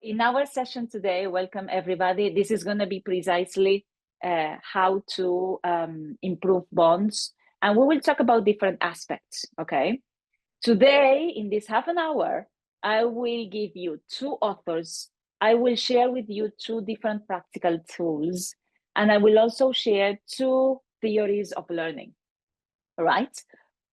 In our session today, welcome everybody. This is going to be precisely how to improve bonds. And we will talk about different aspects, okay? Today, in this half an hour, I will give you two authors. I will share with you two different practical tools. And I will also share two theories of learning, all right?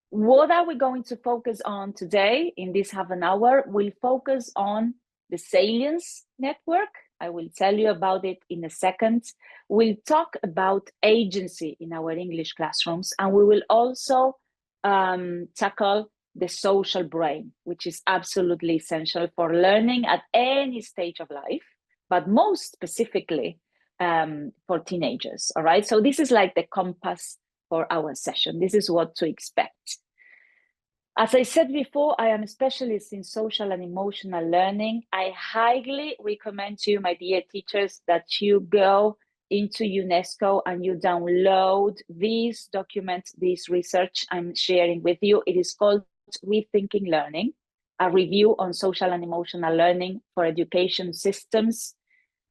What are we going to focus on today in this half an hour? We'll focus on the salience network. I will tell you about it in a second. We'll talk about agency in our English classrooms, and we will also tackle the social brain, which is absolutely essential for learning at any stage of life, but most specifically for teenagers, all right? So this is like the compass for our session. This is what to expect. As I said before, I am a specialist in social and emotional learning. I highly recommend to you, my dear teachers, that you go into UNESCO and you download these documents, this research I'm sharing with you. It is called Rethinking Learning, a review on social and emotional learning for education systems.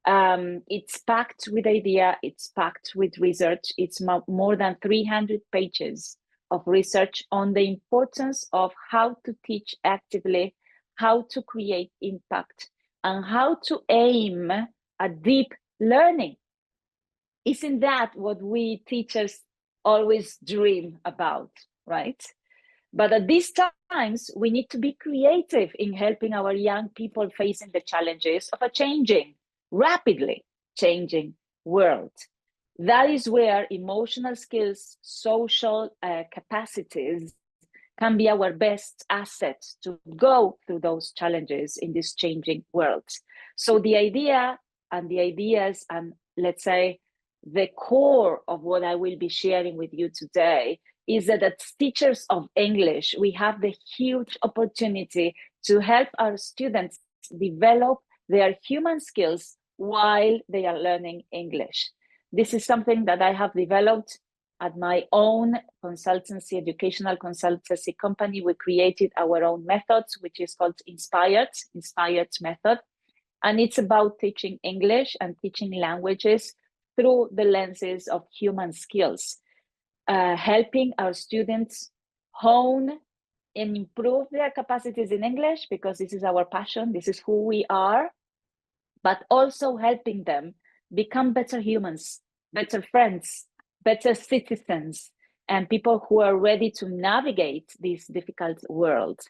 It's packed with idea, it's packed with research. It's more than 300 pages of research on the importance of how to teach actively, how to create impact, and how to aim at deep learning. Isn't that what we teachers always dream about, right? But at these times, we need to be creative in helping our young people facing the challenges of a changing, rapidly changing world. That is where emotional skills, social capacities can be our best assets to go through those challenges in this changing world. So the idea and the ideas and let's say the core of what I will be sharing with you today is that as teachers of English, we have the huge opportunity to help our students develop their human skills while they are learning English. This is something that I have developed at my own consultancy, educational consultancy company. We created our own methods, which is called Inspired Method. And it's about teaching English and teaching languages through the lenses of human skills, helping our students hone and improve their capacities in English, because this is our passion, this is who we are, but also helping them become better humans, better friends, better citizens, and people who are ready to navigate this difficult world.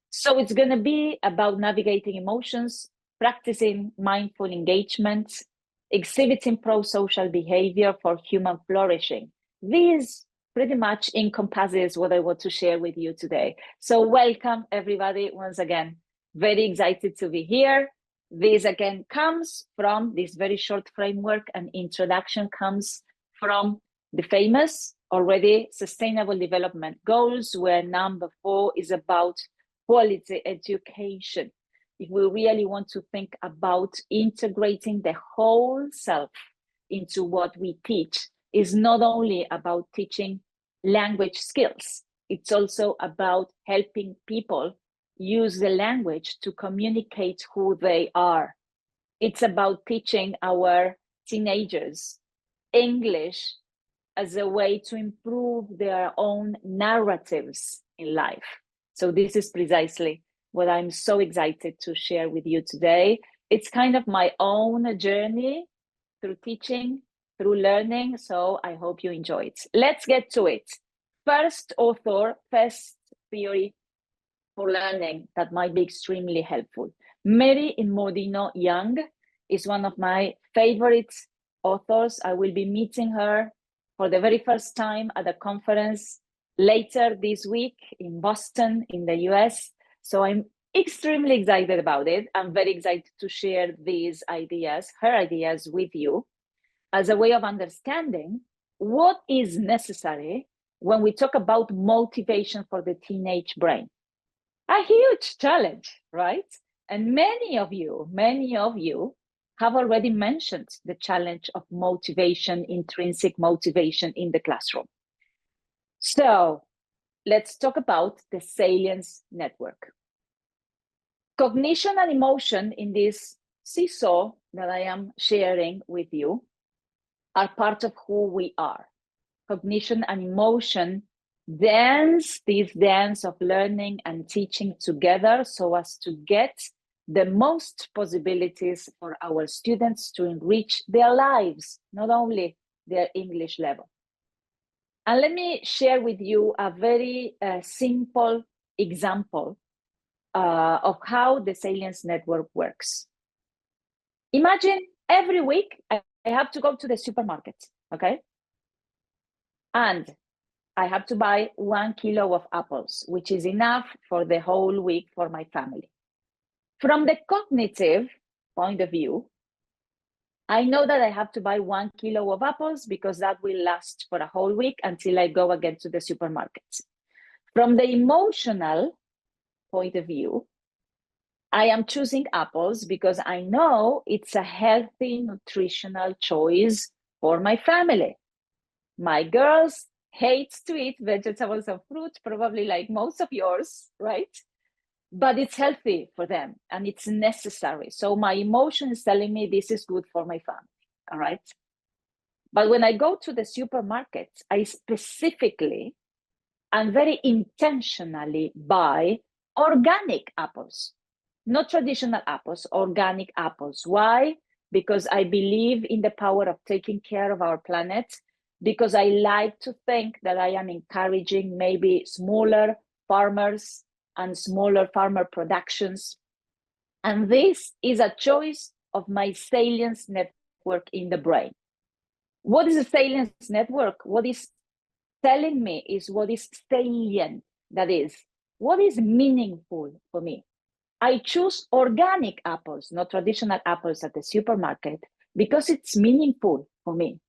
So it's going to be about navigating emotions, practicing mindful engagement, exhibiting pro-social behavior for human flourishing. This pretty much encompasses what I want to share with you today. So welcome everybody once again. Very excited to be here. This again comes from this very short framework, and introduction comes from the famous already Sustainable Development Goals, where number 4 is about quality education. If we really want to think about integrating the whole self into what we teach, is not only about teaching language skills, it's also about helping people use the language to communicate who they are. It's about teaching our teenagers English as a way to improve their own narratives in life. So this is precisely what I'm so excited to share with you today. It's kind of my own journey through teaching, through learning, so I hope you enjoy it. Let's get to it. First author, first theory for learning that might be extremely helpful. Mary Imodino Young is one of my favorite authors. I will be meeting her for the very first time at a conference later this week in Boston, in the US. So I'm extremely excited about it. I'm very excited to share these ideas, her ideas with you, as a way of understanding what is necessary when we talk about motivation for the teenage brain. A huge challenge, right? And many of you have already mentioned the challenge of motivation, intrinsic motivation in the classroom. So let's talk about the salience network. Cognition and emotion in this seesaw that I am sharing with you are part of who we are. Cognition and emotion dance this dance of learning and teaching together so as to get the most possibilities for our students to enrich their lives, not only their English level. And let me share with you a very simple example of how the Salience Network works. Imagine every week I have to go to the supermarket, okay? And I have to buy 1 kilo of apples, which is enough for the whole week for my family. From the cognitive point of view, I know that I have to buy 1 kilo of apples because that will last for a whole week until I go again to the supermarket. From the emotional point of view, I am choosing apples because I know it's a healthy, nutritional choice for my family. My girls hate to eat vegetables and fruit, probably like most of yours, right? But it's healthy for them and it's necessary. So my emotion is telling me this is good for my family, all right? But when I go to the supermarket, I specifically and very intentionally buy organic apples. Not traditional apples, organic apples. Why? Because I believe in the power of taking care of our planet, because I like to think that I am encouraging maybe smaller farmers and smaller farmer productions. And this is a choice of my Salience network in the brain. What is a Salience network? What is telling me is what is salient, that is, what is meaningful for me. I choose organic apples, not traditional apples at the supermarket, because it's meaningful for me,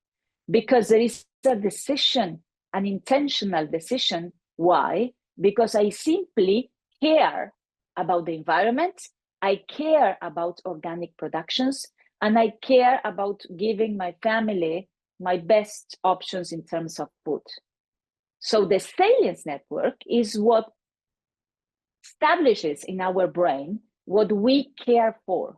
because there is a decision, an intentional decision. Why? Because I simply care about the environment, I care about organic productions, and I care about giving my family my best options in terms of food. So the Salience network is what establishes in our brain what we care for.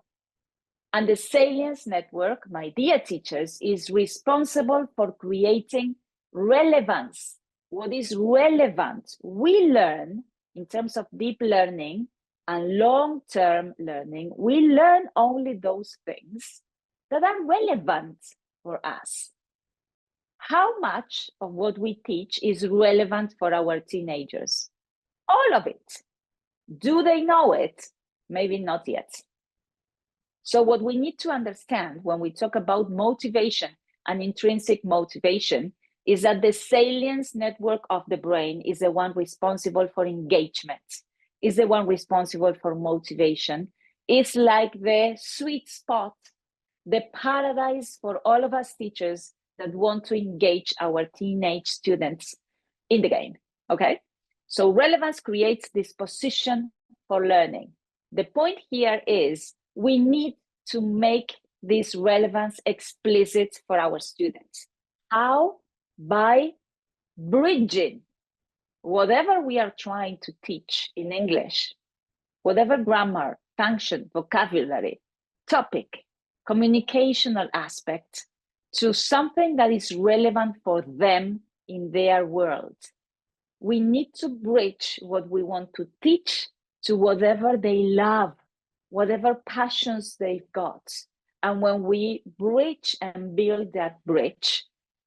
And the Salience network, my dear teachers, is responsible for creating relevance. What is relevant? We learn in terms of deep learning and long-term learning, we learn only those things that are relevant for us. How much of what we teach is relevant for our teenagers? All of it. Do they know it? Maybe not yet. So what we need to understand when we talk about motivation and intrinsic motivation is that the Salience network of the brain is the one responsible for engagement, is the one responsible for motivation. It's like the sweet spot, the paradise for all of us teachers that want to engage our teenage students in the game, okay? So relevance creates disposition for learning. The point here is we need to make this relevance explicit for our students. How? By bridging whatever we are trying to teach in English, whatever grammar, function, vocabulary, topic, communicational aspect, to something that is relevant for them in their world. We need to bridge what we want to teach to whatever they love, whatever passions they've got. And when we bridge and build that bridge,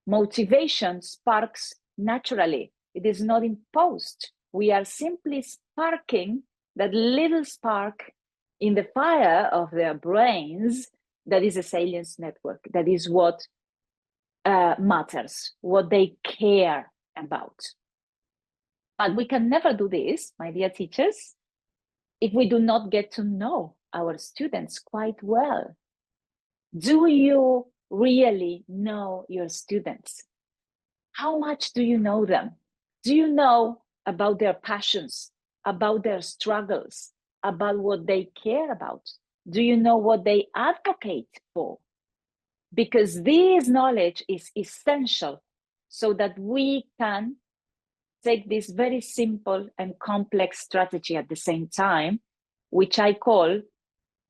motivation sparks naturally. It is not imposed. We are simply sparking that little spark in the fire of their brains that is a Salience network. That is what matters, what they care about. But we can never do this, my dear teachers, if we do not get to know our students quite well. Do you really know your students? How much do you know them? Do you know about their passions, about their struggles, about what they care about? Do you know what they advocate for? Because this knowledge is essential so that we can take this very simple and complex strategy at the same time, which I call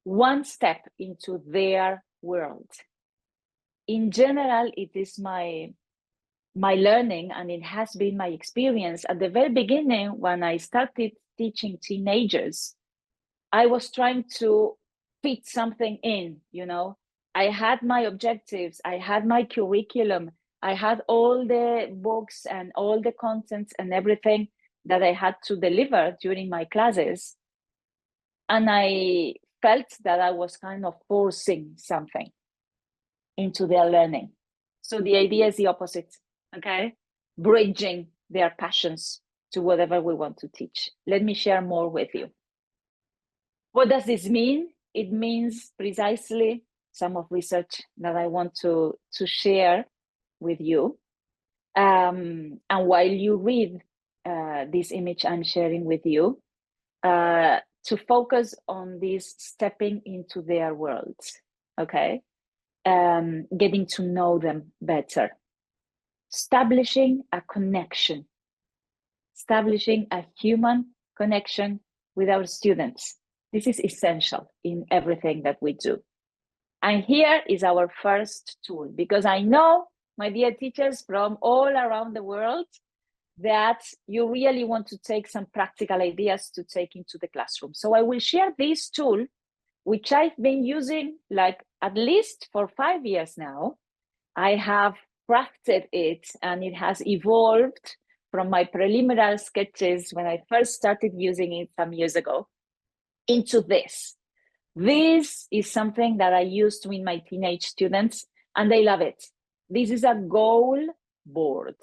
one step into their world. In general, it is my learning, and it has been my experience at the very beginning when I started teaching teenagers. I was trying to fit something in, you know. I had my objectives, I had my curriculum, I had all the books and all the contents and everything that I had to deliver during my classes. And I felt that I was kind of forcing something into their learning. So the idea is the opposite, okay? Bridging their passions to whatever we want to teach. Let me share more with you. What does this mean? It means precisely some of research that I want to share with you. And while you read this image I'm sharing with you, to focus on this stepping into their worlds, okay? Getting to know them better, establishing a connection, establishing a human connection with our students. This is essential in everything that we do. And here is our first tool, because I know, my dear teachers from all around the world, that you really want to take some practical ideas to take into the classroom. So I will share this tool, which I've been using like at least for 5 years now. I have crafted it, and it has evolved from my preliminary sketches when I first started using it some years ago into this. This is something that I use with my teenage students, and they love it. This is a goal board.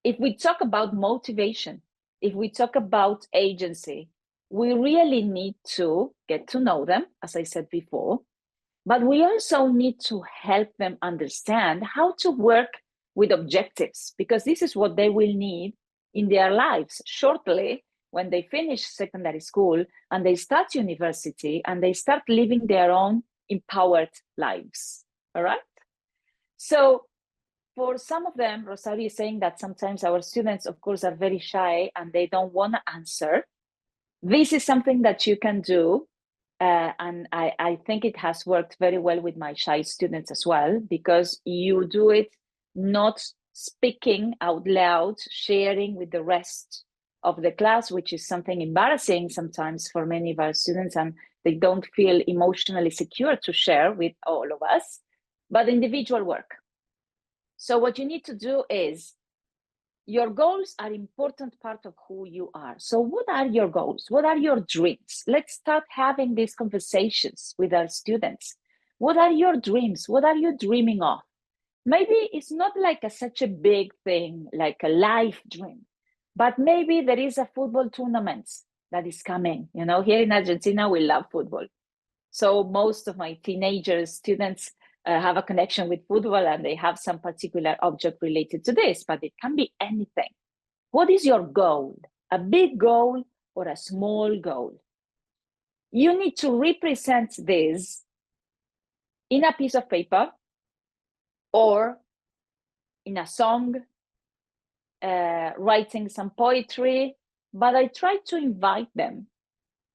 If we talk about motivation, if we talk about agency, we really need to get to know them, as I said before, but we also need to help them understand how to work with objectives, because this is what they will need in their lives shortly when they finish secondary school and they start university and they start living their own empowered lives, all right? So for some of them, Rosario is saying that sometimes our students, of course, are very shy and they don't want to answer. This is something that you can do. And I think it has worked very well with my shy students as well, because you do it not speaking out loud, sharing with the rest of the class, which is something embarrassing sometimes for many of our students, and they don't feel emotionally secure to share with all of us, but individual work. So what you need to do is, your goals are an important part of who you are. So what are your goals? What are your dreams? Let's start having these conversations with our students. What are your dreams? What are you dreaming of? Maybe it's not like such a big thing, like a life dream, but maybe there is a football tournament that is coming. You know, here in Argentina, we love football. So most of my teenager students have a connection with football, and they have some particular object related to this, but it can be anything. What is your goal? A big goal or a small goal? You need to represent this in a piece of paper or in a song, writing some poetry, but I try to invite them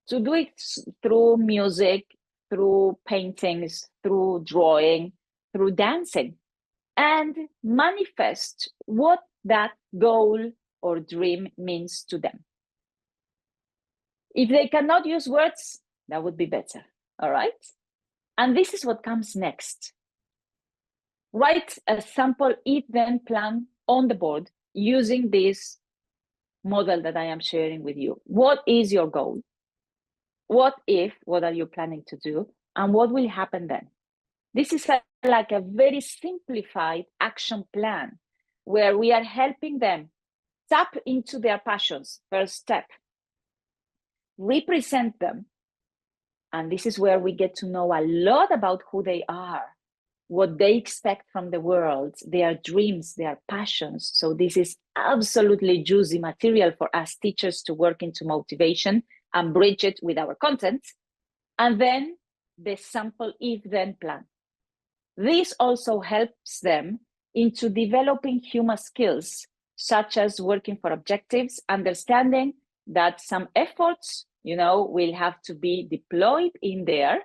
to do it through music, through paintings, through drawing, through dancing, and manifest what that goal or dream means to them. If they cannot use words, that would be better, all right? And this is what comes next. Write a sample if-then plan on the board using this model that I am sharing with you. What is your goal? What are you planning to do? And what will happen then? This is like a very simplified action plan where we are helping them tap into their passions, first step, represent them. And this is where we get to know a lot about who they are, what they expect from the world, their dreams, their passions. So this is absolutely juicy material for us teachers to work into motivation and bridge it with our content. And then the sample if-then plan. This also helps them into developing human skills, such as working for objectives, understanding that some efforts, will have to be deployed in there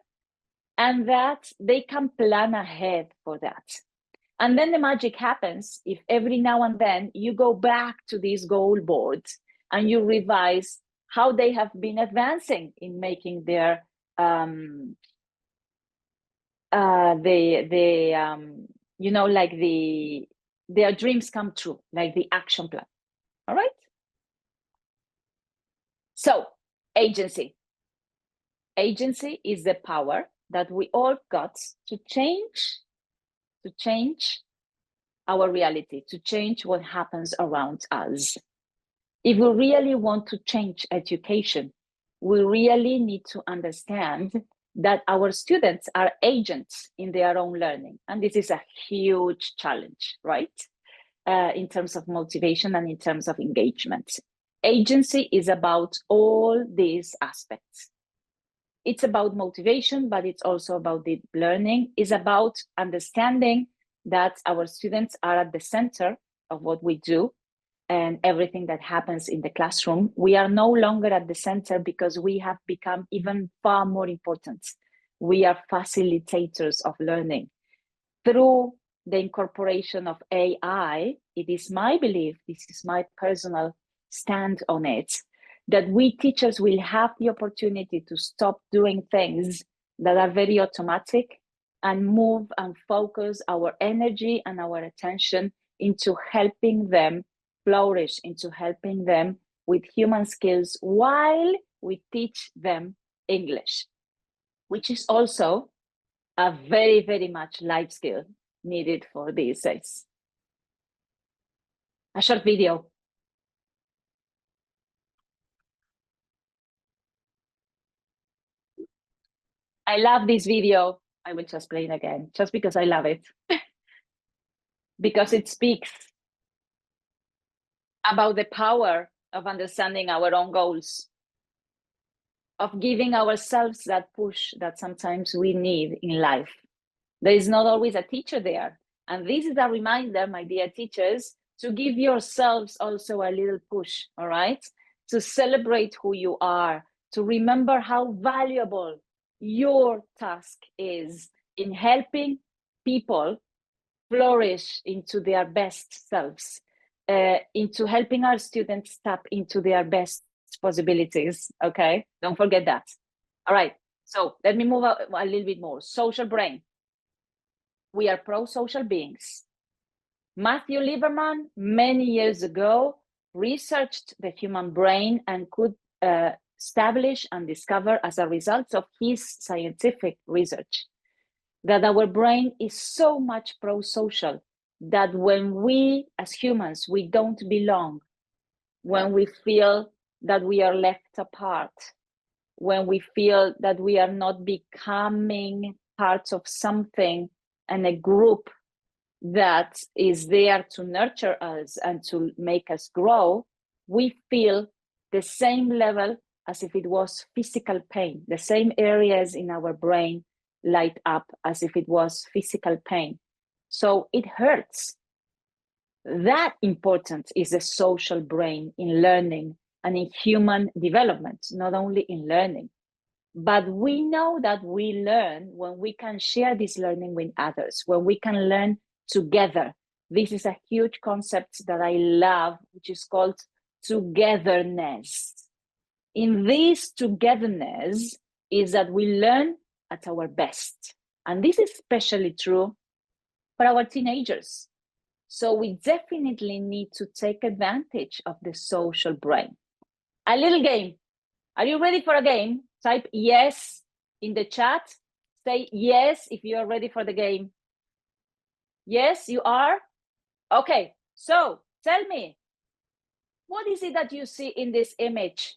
and that they can plan ahead for that. And then the magic happens if every now and then you go back to these goal boards and you revise how they have been advancing in making their their dreams come true, like the action plan. All right. So agency is the power that we all got to change our reality, to change what happens around us. If we really want to change education, we really need to understand that our students are agents in their own learning. And this is a huge challenge, right? In terms of motivation and in terms of engagement. Agency is about all these aspects. It's about motivation, but it's also about deep learning. It's about understanding that our students are at the center of what we do and everything that happens in the classroom. We are no longer at the center because we have become even far more important. We are facilitators of learning. Through the incorporation of AI, it is my belief, this is my personal stand on it, that we teachers will have the opportunity to stop doing things that are very automatic and move and focus our energy and our attention into helping them flourish, into helping them with human skills while we teach them English, which is also a very, very much life skill needed for these days. A short video. I love this video. I will just play it again, just because I love it. Because it speaks about the power of understanding our own goals, of giving ourselves that push that sometimes we need in life. There is not always a teacher there. And this is a reminder, my dear teachers, to give yourselves also a little push, all right? To celebrate who you are, to remember how valuable your task is in helping people flourish into their best selves, into helping our students tap into their best possibilities, okay? Don't forget that. All right, so let me move a little bit more. Social brain. We are pro-social beings. Matthew Lieberman, many years ago, researched the human brain and could establish and discover, as a result of his scientific research, that our brain is so much pro-social that when we, as humans, we don't belong, when we feel that we are left apart, when we feel that we are not becoming part of something and a group that is there to nurture us and to make us grow, we feel the same level as if it was physical pain. The same areas in our brain light up as if it was physical pain. So it hurts. That important is the social brain in learning and in human development, not only in learning. But we know that we learn when we can share this learning with others, when we can learn together. This is a huge concept that I love, which is called togetherness. In this togetherness is that we learn at our best. And this is especially true for our teenagers. So we definitely need to take advantage of the social brain. A little game. Are you ready for a game? Type yes in the chat. Say yes if you are ready for the game. Yes, you are? Okay, so tell me, what is it that you see in this image?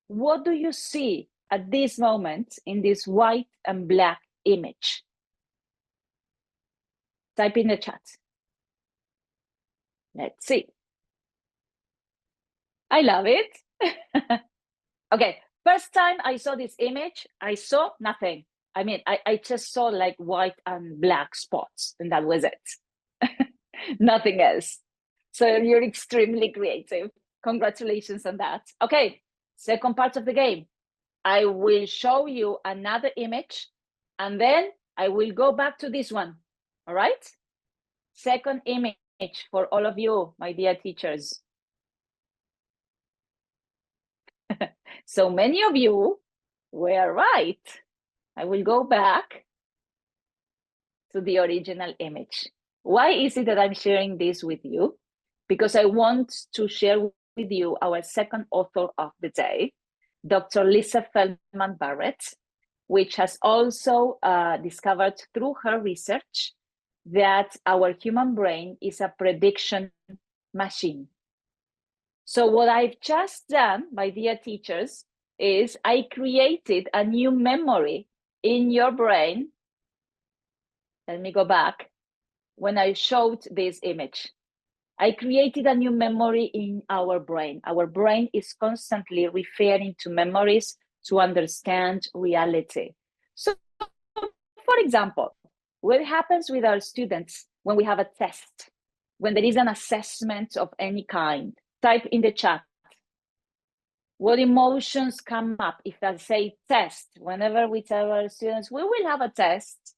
What do you see at this moment in this white and black image? Type in the chat. Let's see. I love it. Okay, first time I saw this image, I saw nothing. I mean, I just saw like white and black spots, and that was it. Nothing else. So you're extremely creative. Congratulations on that. Okay, second part of the game. I will show you another image, and then I will go back to this one, all right? Second image for all of you, my dear teachers. So many of you were right. I will go back to the original image. Why is it that I'm sharing this with you? Because I want to share with you our second author of the day, Dr. Lisa Feldman Barrett, which has also discovered through her research that our human brain is a prediction machine. So what I've just done, my dear teachers, is I created a new memory in your brain. Let me go back. When I showed this image, I created a new memory in our brain. Our brain is constantly referring to memories to understand reality. So, for example, what happens with our students when we have a test, when there is an assessment of any kind? Type in the chat. What emotions come up if I say test? Whenever we tell our students, we will have a test,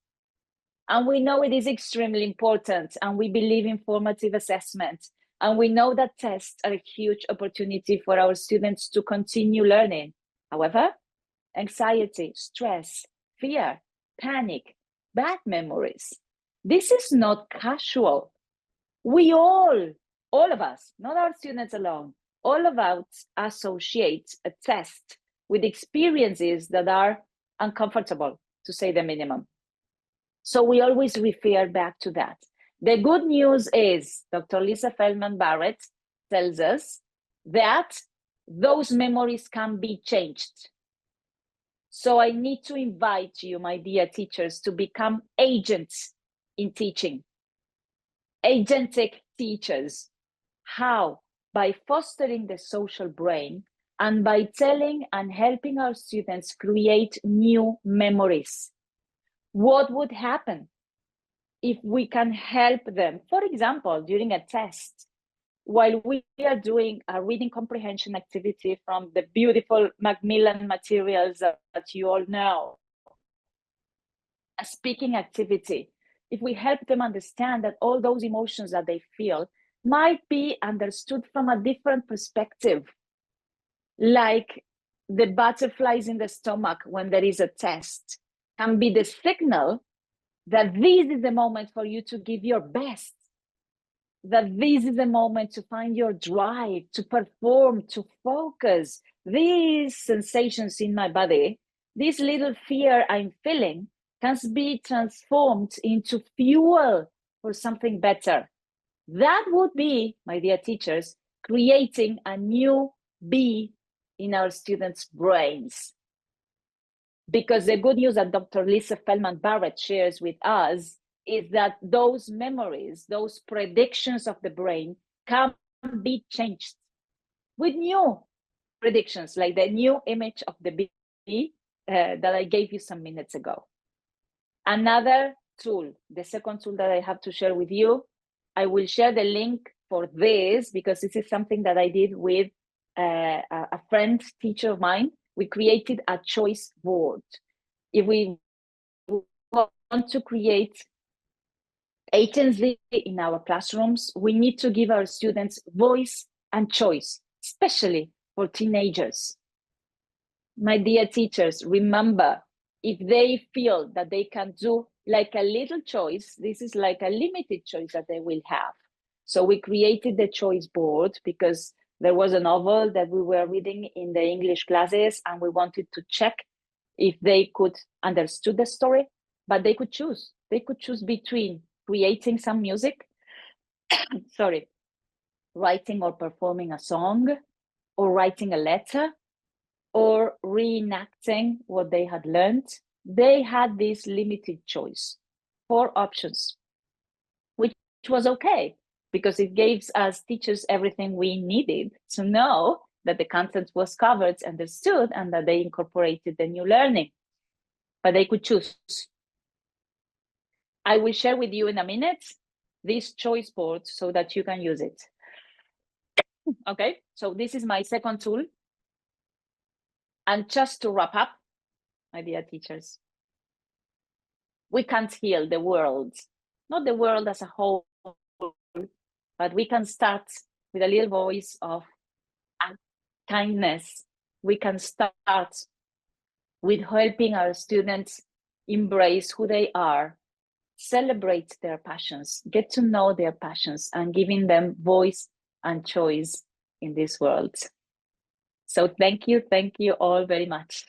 and we know it is extremely important, and we believe in formative assessment, and we know that tests are a huge opportunity for our students to continue learning. However, anxiety, stress, fear, panic, bad memories, this is not casual. We all of us, not our students alone, all of us associate a test with experiences that are uncomfortable, to say the minimum. So we always refer back to that. The good news is Dr. Lisa Feldman Barrett tells us that those memories can be changed. So I need to invite you, my dear teachers, to become agents in teaching. Agentic teachers. How? By fostering the social brain and by telling and helping our students create new memories. What would happen if we can help them, for example, during a test, while we are doing a reading comprehension activity from the beautiful Macmillan materials that you all know, a speaking activity, if we help them understand that all those emotions that they feel might be understood from a different perspective, like the butterflies in the stomach when there is a test, can be the signal that this is the moment for you to give your best, that this is the moment to find your drive, to perform, to focus. These sensations in my body, this little fear I'm feeling, can be transformed into fuel for something better. That would be, my dear teachers, creating a new bee in our students' brains. Because the good news that Dr. Lisa Feldman Barrett shares with us is that those memories, those predictions of the brain can be changed with new predictions, like the new image of the bee that I gave you some minutes ago. Another tool, the second tool that I have to share with you, I will share the link for this because this is something that I did with a friend, teacher of mine. We created a choice board. If we want to create agency in our classrooms, we need to give our students voice and choice, especially for teenagers. My dear teachers, remember, if they feel that they can do like a little choice, this is like a limited choice that they will have. So we created the choice board because there was a novel that we were reading in the English classes, and we wanted to check if they could understood the story, but they could choose. They could choose between creating some music, sorry, writing or performing a song, or writing a letter, or reenacting what they had learned. They had this limited choice, 4 options, which was okay because it gives us teachers everything we needed to know that the content was covered, understood, and that they incorporated the new learning. But they could choose. I will share with you in a minute this choice board so that you can use it. Okay, so this is my second tool. And just to wrap up, my dear teachers, we can't heal the world, not the world as a whole, but we can start with a little voice of kindness. We can start with helping our students embrace who they are, celebrate their passions, get to know their passions, and giving them voice and choice in this world. So thank you all very much.